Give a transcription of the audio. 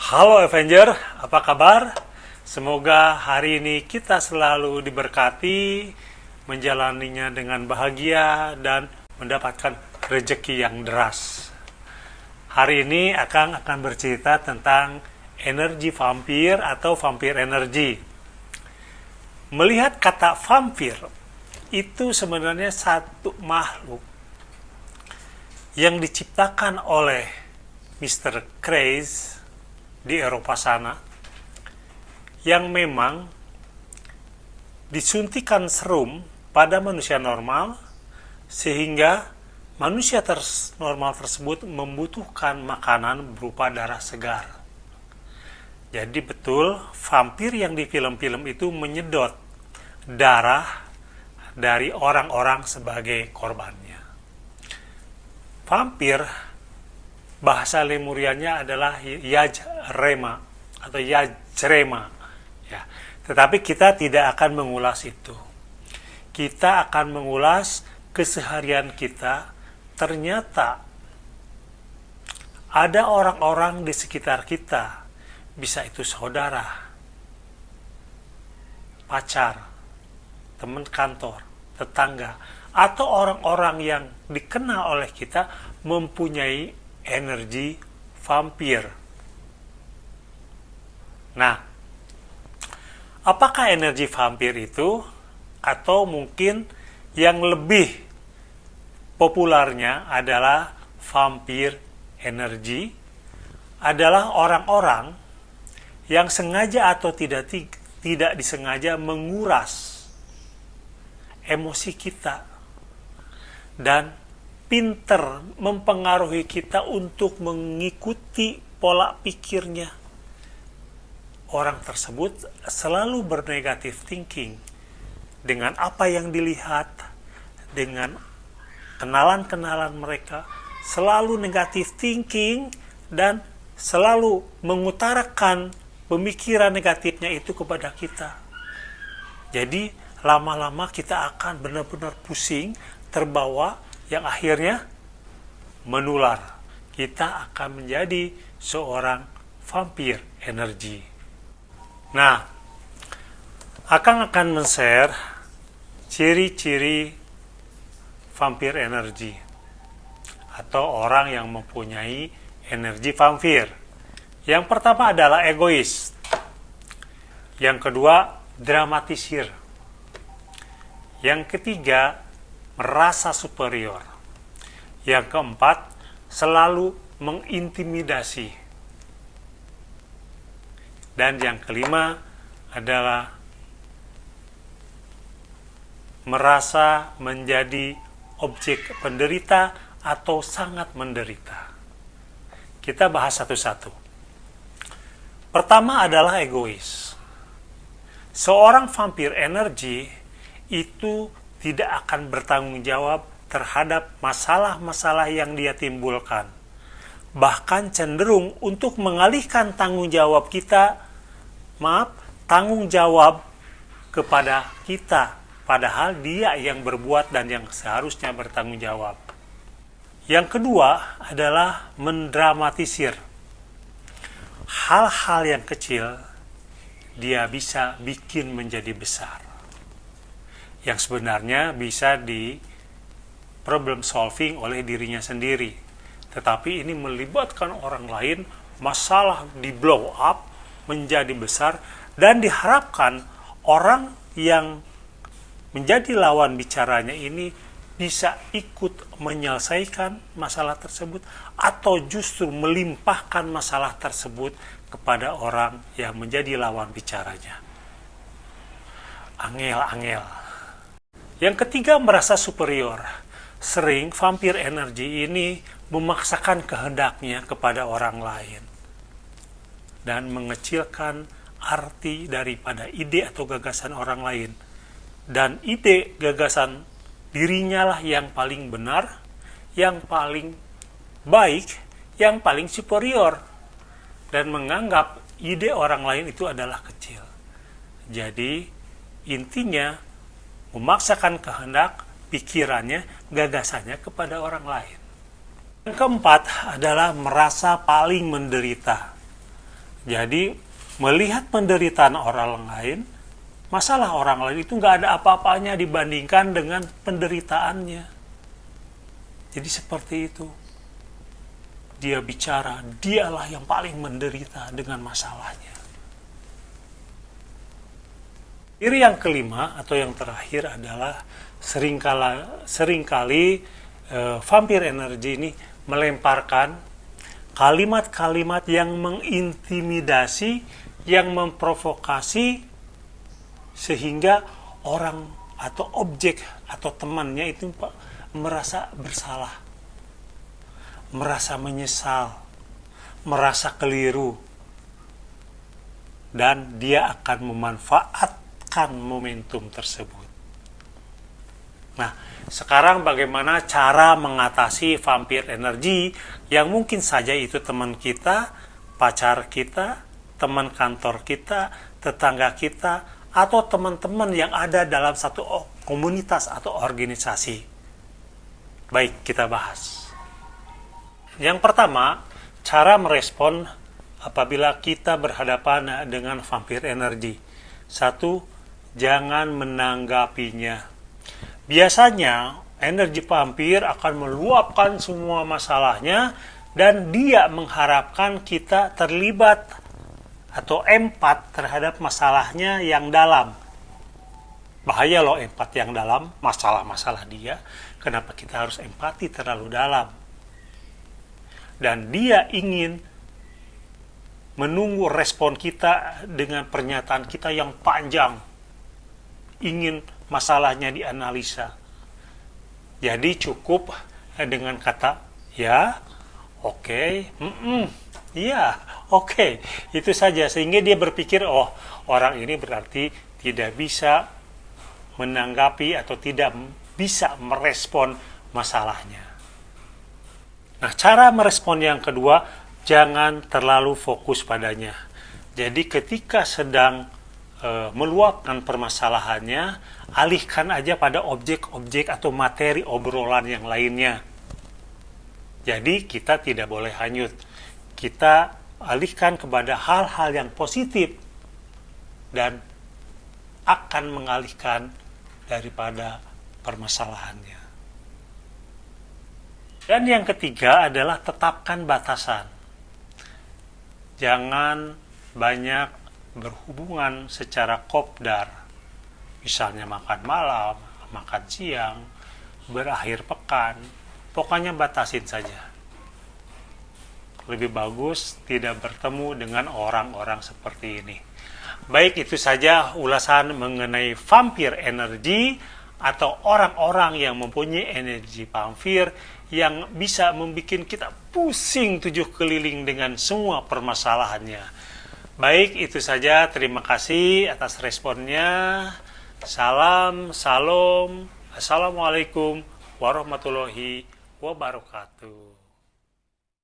Halo Avenger, apa kabar? Semoga hari ini kita selalu diberkati, menjalaninya dengan bahagia dan mendapatkan rezeki yang deras. Hari ini akan bercerita tentang energi vampir atau vampir energi. Melihat kata vampir, itu sebenarnya satu makhluk yang diciptakan oleh Mr. Craze di Eropa sana, yang memang disuntikan serum pada manusia normal sehingga manusia normal tersebut membutuhkan makanan berupa darah segar. Jadi betul vampir yang di film-film itu menyedot darah dari orang-orang sebagai korbannya. Vampir bahasa Lemuriannya adalah Yajrema atau Yajrema. Ya. Tetapi kita tidak akan mengulas itu. Kita akan mengulas keseharian kita. Ternyata ada orang-orang di sekitar kita, bisa itu saudara, pacar, teman kantor, tetangga, atau orang-orang yang dikenal oleh kita mempunyai energi vampir. Nah, apakah energi vampir itu? Atau mungkin yang lebih populernya adalah vampir energi adalah orang-orang yang sengaja atau tidak disengaja menguras emosi kita dan pinter mempengaruhi kita untuk mengikuti pola pikirnya. Orang tersebut selalu bernegatif thinking dengan apa yang dilihat, dengan kenalan-kenalan mereka, selalu negatif thinking dan selalu mengutarakan pemikiran negatifnya itu kepada kita. Jadi lama-lama kita akan benar-benar pusing, terbawa, yang akhirnya menular. Kita akan menjadi seorang vampir energi. Nah, akan men-share ciri-ciri vampir energi atau orang yang mempunyai energi vampir. Yang pertama adalah egois. Yang kedua, dramatisir. Yang ketiga, merasa superior. Yang keempat, selalu mengintimidasi. Dan yang kelima adalah merasa menjadi objek penderita atau sangat menderita. Kita bahas satu-satu. Pertama adalah egois. Seorang vampir energi itu tidak akan bertanggung jawab terhadap masalah-masalah yang dia timbulkan. Bahkan cenderung untuk mengalihkan tanggung jawab kepada kita. Padahal dia yang berbuat dan yang seharusnya bertanggung jawab. Yang kedua adalah mendramatisir. Hal-hal yang kecil dia bisa bikin menjadi besar. Yang sebenarnya bisa di problem solving oleh dirinya sendiri. Tetapi ini melibatkan orang lain, masalah di blow up menjadi besar, dan diharapkan orang yang menjadi lawan bicaranya ini bisa ikut menyelesaikan masalah tersebut atau justru melimpahkan masalah tersebut kepada orang yang menjadi lawan bicaranya. Angel. Yang ketiga, merasa superior. Sering vampir energi ini memaksakan kehendaknya kepada orang lain dan mengecilkan arti daripada ide atau gagasan orang lain. Dan ide gagasan dirinya lah yang paling benar, yang paling baik, yang paling superior, dan menganggap ide orang lain itu adalah kecil. Jadi intinya memaksakan kehendak, pikirannya, gagasannya kepada orang lain. Yang keempat adalah merasa paling menderita. Jadi melihat penderitaan orang lain, masalah orang lain itu nggak ada apa-apanya dibandingkan dengan penderitaannya. Jadi seperti itu. Dia bicara, dialah yang paling menderita dengan masalahnya. Ciri yang kelima atau yang terakhir adalah seringkali vampir energi ini melemparkan kalimat-kalimat yang mengintimidasi, yang memprovokasi, sehingga orang atau objek atau temannya itu merasa bersalah, merasa menyesal, merasa keliru, dan dia akan memanfaatkan momentum tersebut. Nah, sekarang bagaimana cara mengatasi vampir energi yang mungkin saja itu teman kita, pacar kita, teman kantor kita, tetangga kita, atau teman-teman yang ada dalam satu komunitas atau organisasi. Baik, kita bahas. Yang pertama, cara merespon apabila kita berhadapan dengan vampir energi. 1. Jangan menanggapinya. Biasanya energi vampir akan meluapkan semua masalahnya dan dia mengharapkan kita terlibat atau empat terhadap masalahnya yang dalam. Bahaya loh empat yang dalam, masalah-masalah dia. Kenapa kita harus empati terlalu dalam? Dan dia ingin menunggu respon kita dengan pernyataan kita yang panjang. Ingin masalahnya dianalisa. Jadi cukup dengan kata ya, oke, ya, oke. Itu saja, sehingga dia berpikir, oh, orang ini berarti tidak bisa menanggapi atau tidak bisa merespon masalahnya. Nah, cara merespon yang kedua, jangan terlalu fokus padanya. Jadi ketika sedang meluapkan permasalahannya, alihkan aja pada objek-objek atau materi obrolan yang lainnya. Jadi kita tidak boleh hanyut. Kita alihkan kepada hal-hal yang positif dan akan mengalihkan daripada permasalahannya. Dan yang ketiga adalah tetapkan batasan. Jangan banyak berhubungan secara kopdar, misalnya makan malam, makan siang, berakhir pekan, pokoknya batasin saja. Lebih bagus tidak bertemu dengan orang-orang seperti ini. Baik, itu saja ulasan mengenai vampir energi atau orang-orang yang mempunyai energi vampir yang bisa membuat kita pusing tujuh keliling dengan semua permasalahannya. Baik, itu saja. Terima kasih atas responnya. Salam, Assalamualaikum warahmatullahi wabarakatuh.